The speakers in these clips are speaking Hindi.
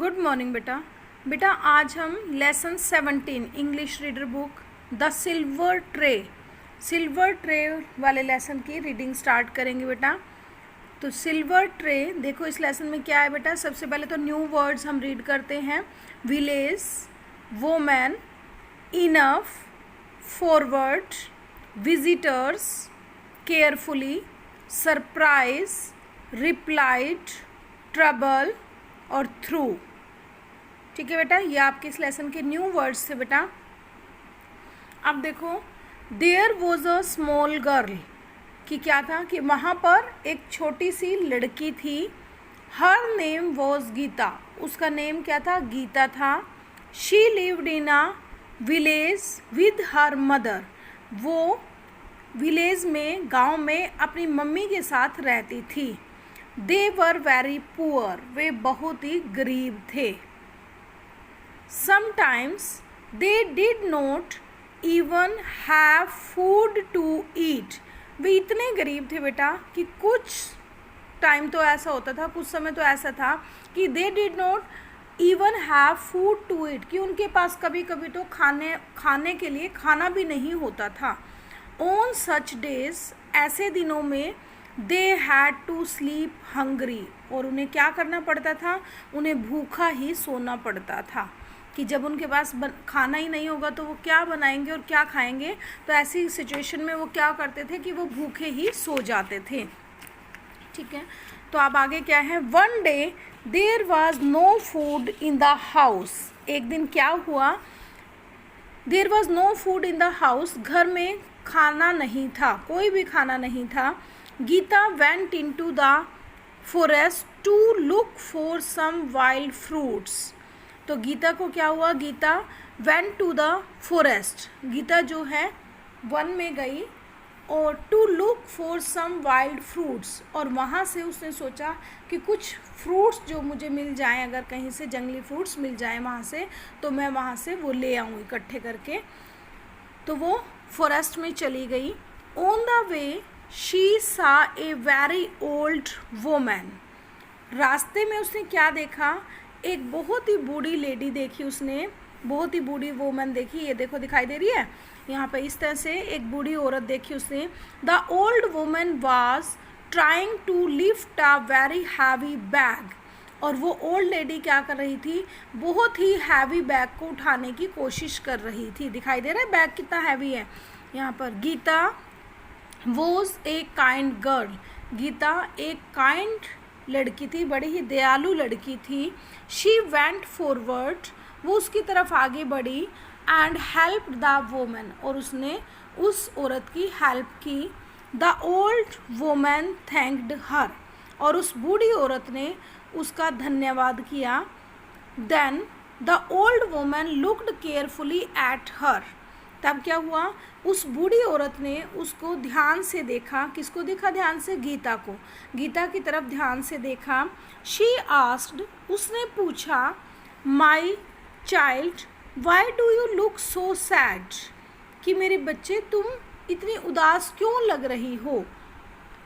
गुड मॉर्निंग बेटा। बेटा आज हम lesson 17 English reader book the silver tray वाले लेसन की रीडिंग स्टार्ट करेंगे बेटा। तो सिल्वर ट्रे देखो इस लेसन में क्या है बेटा। सबसे पहले तो न्यू वर्ड्स हम रीड करते हैं। Village, woman, enough, forward, visitors, carefully, surprise, replied, trouble और थ्रू। ठीक है बेटा, ये आपके इस लेसन के न्यू वर्ड्स थे बेटा। अब देखो there was a small girl कि क्या था कि वहाँ पर एक छोटी सी लड़की थी। हर नेम वॉज गीता, उसका नेम क्या था? गीता था। She lived in a village with her mother, वो विलेज में गांव में अपनी मम्मी के साथ रहती थी। दे वर वेरी पुअर, वे बहुत ही गरीब थे। Sometimes they did not even have food to eat, वे इतने गरीब थे बेटा कि कुछ टाइम तो ऐसा होता था, कुछ समय तो ऐसा था कि they did not even have food to eat, कि उनके पास कभी कभी तो खाने के लिए खाना भी नहीं होता था। ऑन सच डेज, ऐसे दिनों में they had to sleep hungry, और उन्हें क्या करना पड़ता था? उन्हें भूखा ही सोना पड़ता था कि जब उनके पास खाना ही नहीं होगा तो वो क्या बनाएंगे और क्या खाएंगे। तो ऐसी सिचुएशन में वो क्या करते थे कि वो भूखे ही सो जाते थे। ठीक है, तो अब आगे क्या है। One day there was no food in the house, एक दिन क्या हुआ? There was no food in the house, घर में खाना नहीं था, कोई भी खाना नहीं था। Geeta went into the forest to look for some wild fruits, तो गीता को क्या हुआ? Geeta went to the forest, Geeta जो है वन में गई और to look for some wild fruits, और वहाँ से उसने सोचा कि कुछ फ्रूट्स जो मुझे मिल जाएं, अगर कहीं से जंगली फ्रूट्स मिल जाएं वहाँ से, तो मैं वहाँ से वो ले आऊँ इकट्ठे करके। तो वो फॉरेस्ट में चली गई। ऑन द वे शी सा ए वेरी ओल्ड वोमैन, रास्ते में उसने क्या देखा? एक बहुत ही बूढ़ी लेडी देखी उसने, बहुत ही बूढ़ी वोमन देखी। ये देखो दिखाई दे रही है यहाँ पे, इस तरह से एक बूढ़ी औरत देखी उसने। The old woman was trying to lift a very heavy bag, और वो ओल्ड लेडी क्या कर रही थी? बहुत ही हैवी बैग को उठाने की कोशिश कर रही थी। दिखाई दे रहा है बैग कितना हैवी है यहाँ पर। Geeta was a kind girl, Geeta एक काइंड लड़की थी, बड़ी ही दयालु लड़की थी। शी वेंट फॉरवर्ड, वो उसकी तरफ आगे बढ़ी। एंड हेल्प्ड द वोमन, और उसने उस औरत की हेल्प की। The old woman thanked her, और उस बूढ़ी औरत ने उसका धन्यवाद किया। Then the old woman looked carefully at her, तब क्या हुआ? उस बूढ़ी औरत ने उसको ध्यान से देखा। किसको देखा ध्यान से? गीता को, गीता की तरफ ध्यान से देखा। शी आस्क्ड, उसने पूछा, my child why do you look so sad, कि मेरे बच्चे तुम इतनी उदास क्यों लग रही हो?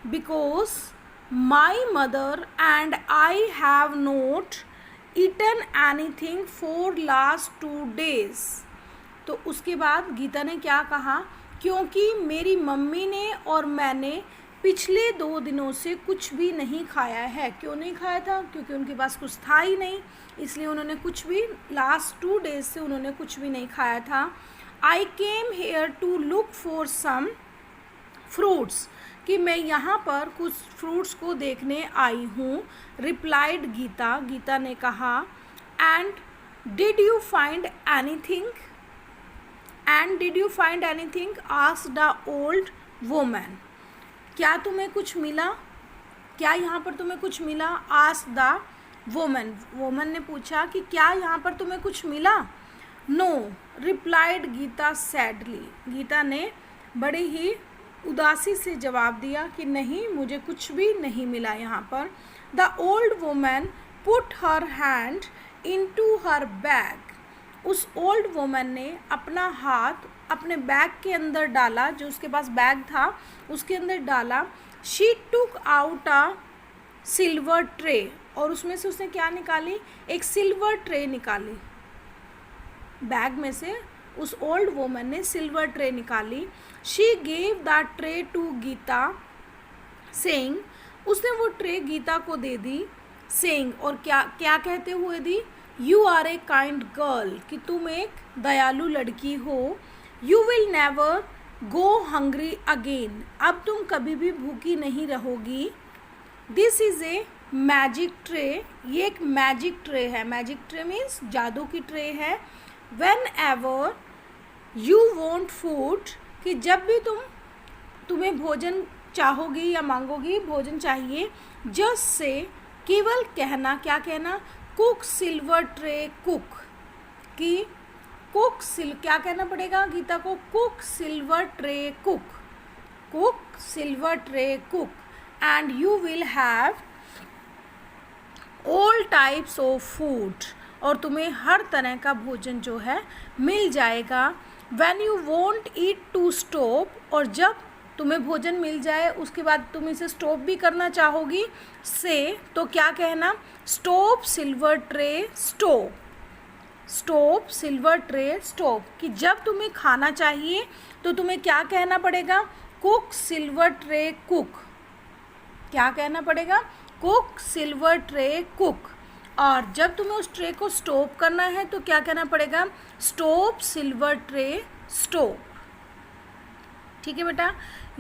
Because my mother and I have not eaten anything for last 2 days, तो उसके बाद गीता ने क्या कहा? क्योंकि मेरी मम्मी ने और मैंने पिछले 2 दिनों से कुछ भी नहीं खाया है। क्यों नहीं खाया था? क्योंकि उनके पास कुछ था ही नहीं, इसलिए उन्होंने कुछ भी लास्ट 2 days से उन्होंने कुछ भी नहीं खाया था। I came here to look for some fruits, कि मैं यहाँ पर कुछ फ्रूट्स को देखने आई हूँ। रिप्लाइड गीता, गीता ने कहा। And did you find anything, and did you find anything asked the old woman, क्या तुम्हें कुछ मिला? क्या यहाँ पर तुम्हें कुछ मिला? आस्क्ड द वोमन, वोमन ने पूछा कि क्या यहाँ पर तुम्हें कुछ मिला? No, replied Geeta sadly, Geeta ने बड़े ही उदासी से जवाब दिया कि नहीं, मुझे कुछ भी नहीं मिला यहाँ पर। The old woman put her hand into her bag, उस ओल्ड वोमन ने अपना हाथ अपने बैग के अंदर डाला, जो उसके पास बैग था उसके अंदर डाला। She took out a silver tray, और उसमें से उसने क्या निकाली, एक सिल्वर ट्रे निकाली। बैग में से उस ओल्ड वुमन ने सिल्वर ट्रे निकाली। She gave that tray to Geeta saying, उसने वो ट्रे गीता को दे दी। सेइंग, और क्या क्या कहते हुए दी, you are a kind girl, कि तुम एक दयालु लड़की हो। You will never go hungry again, अब तुम कभी भी भूखी नहीं रहोगी। This is a magic tray, ये एक मैजिक ट्रे है। मैजिक ट्रे मीन्स जादू की ट्रे है। Whenever you want food, कि जब भी तुम्हें भोजन चाहोगी या मांगोगी, भोजन चाहिए, जस्ट से, केवल कहना, क्या कहना, कुक सिल्वर ट्रे कुक, कि कुक क्या कहना पड़ेगा गीता को, cook silver tray cook, cook silver tray cook, and you will have all types of food, और तुम्हें हर तरह का भोजन जो है मिल जाएगा। When you want it to stop, और जब तुम्हें भोजन मिल जाए उसके बाद तुम इसे स्टॉप भी करना चाहोगी, से, तो क्या कहना, stop silver tray stop, stop silver tray stop, कि जब तुम्हें खाना चाहिए तो तुम्हें क्या कहना पड़ेगा, कुक सिल्वर ट्रे कुक, क्या कहना पड़ेगा, कुक सिल्वर ट्रे कुक। और जब तुम्हें उस ट्रे को स्टॉप करना है तो क्या कहना पड़ेगा, स्टॉप सिल्वर ट्रे स्टॉप। ठीक है बेटा,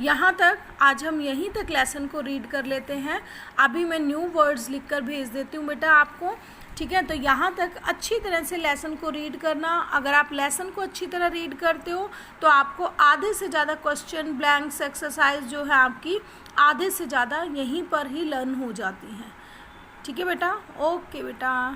यहाँ तक आज हम यहीं तक लेसन को रीड कर लेते हैं। अभी मैं न्यू वर्ड्स लिखकर भेज देती हूँ बेटा आपको। ठीक है, तो यहाँ तक अच्छी तरह से लेसन को रीड करना। अगर आप लेसन को अच्छी तरह रीड करते हो तो आपको आधे से ज़्यादा क्वेश्चन ब्लैंक्स एक्सरसाइज जो है आपकी आधे से ज़्यादा यहीं पर ही लर्न हो जाती हैं। ठीक है बेटा, ओके बेटा।